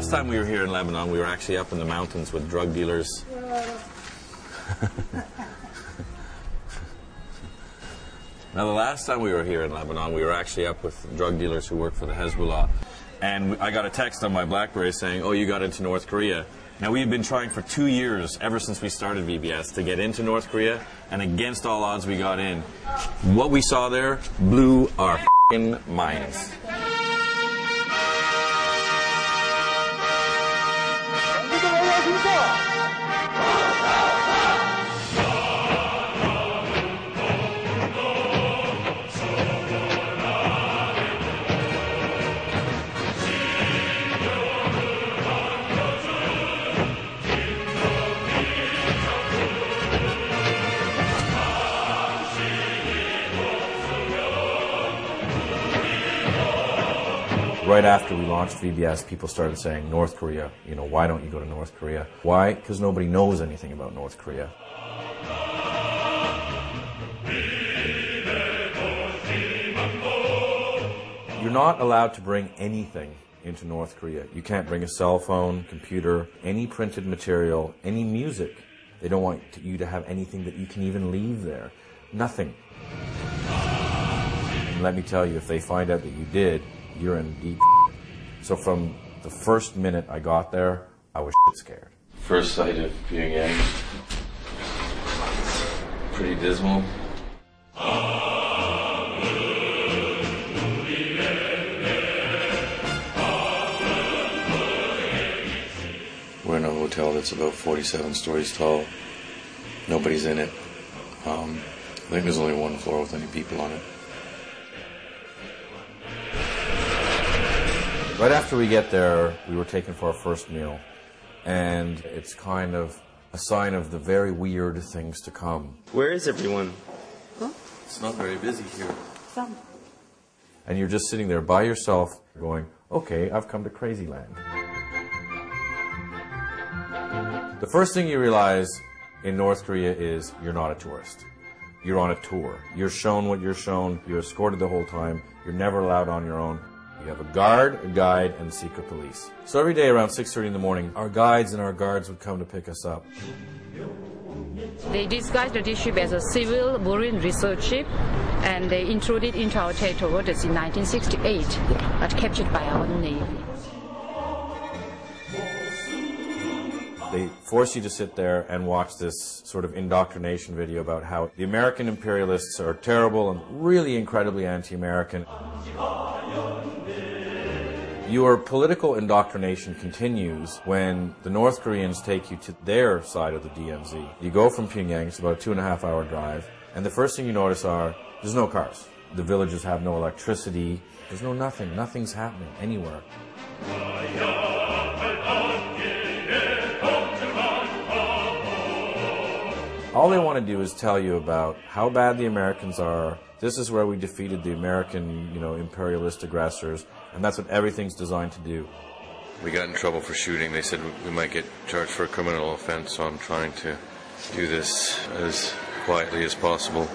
last time we were here in Lebanon, we were actually up in the mountains with drug dealers. Now, the last time we were here in Lebanon, we were actually up with drug dealers who work for the Hezbollah. And I got a text on my BlackBerry saying, oh, you got into North Korea. Now, we've been trying for 2 years, ever since we started VBS, to get into North Korea, and against all odds, we got in. What we saw there blew our f***ing minds. Right after we launched VBS, people started saying, North Korea, you know, why don't you go to North Korea? Why? Because nobody knows anything about North Korea. You're not allowed to bring anything into North Korea. You can't bring a cell phone, computer, any printed material, any music. They don't want you to have anything that you can even leave there. Nothing. And let me tell you, if they find out that you did, you're in deep shit. So from the first minute I got there, I was shit scared. First sight of Pyongyang. Pretty dismal. We're in a hotel that's about 47 stories tall. Nobody's in it. I think there's only one floor with any people on it. Right after we get there, we were taken for our first meal. And it's kind of a sign of the very weird things to come. Where is everyone? Huh? It's not very busy here. Some. And you're just sitting there by yourself going, okay, I've come to crazy land. The first thing you realize in North Korea is you're not a tourist. You're on a tour. You're shown what you're shown. You're escorted the whole time. You're never allowed on your own. You have a guard, a guide, and secret police. So every day around 6:30 in the morning, our guides and our guards would come to pick us up. They disguised the ship as a civil marine research ship, and they intruded into our territory waters in 1968, but captured by our Navy. They force you to sit there and watch this sort of indoctrination video about how the American imperialists are terrible and really incredibly anti-American. Your political indoctrination continues when the North Koreans take you to their side of the DMZ. You go from Pyongyang, it's about a 2.5-hour drive, and the first thing you notice are, there's no cars. The villages have no electricity. There's no nothing. Nothing's happening anywhere. All they want to do is tell you about how bad the Americans are. This is where we defeated the American, imperialist aggressors, and that's what everything's designed to do. We got in trouble for shooting. They said we might get charged for a criminal offense, so I'm trying to do this as quietly as possible.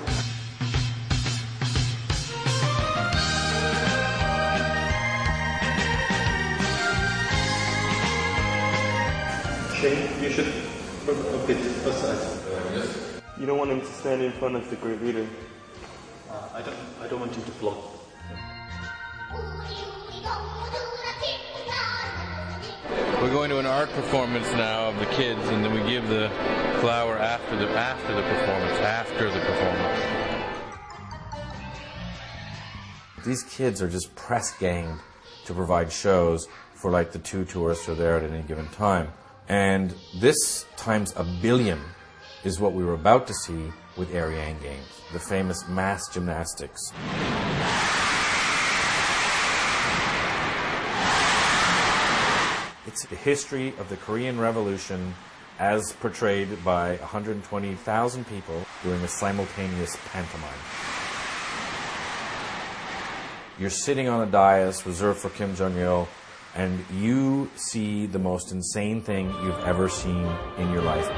You should put a bit aside. You don't want him to stand in front of the great leader. I don't want you to block. We're going to an art performance now of the kids, and then we give the flower after the performance. These kids are just press ganged to provide shows for like the 2 tourists are there at any given time. And this times 1 billion is what we were about to see with Ariane Games, the famous mass gymnastics. It's the history of the Korean Revolution as portrayed by 120,000 people doing a simultaneous pantomime. You're sitting on a dais reserved for Kim Jong-il, and you see the most insane thing you've ever seen in your life.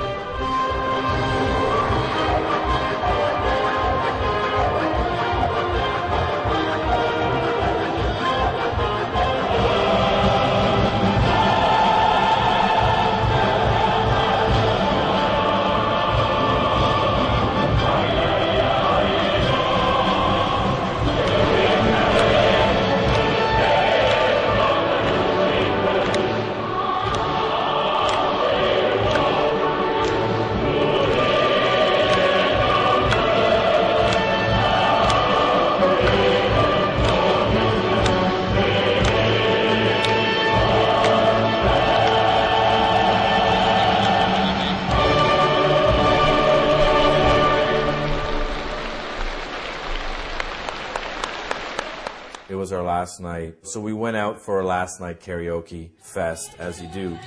last night. So we went out for a last night karaoke fest, as you do.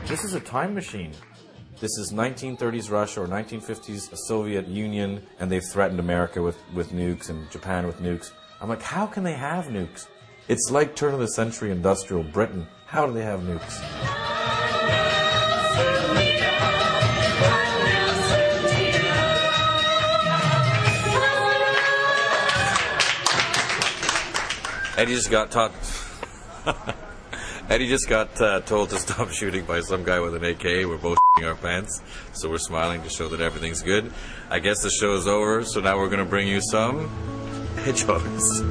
This is a time machine. This is 1930s Russia or 1950s Soviet Union, and they've threatened America with nukes and Japan with nukes. I'm like, how can they have nukes? It's like turn of the century industrial Britain. How do they have nukes? Eddie just got taught. Eddie just got told to stop shooting by some guy with an AK. We're both our pants, so we're smiling to show that everything's good. I guess the show's over, so now we're going to bring you some hedgehogs.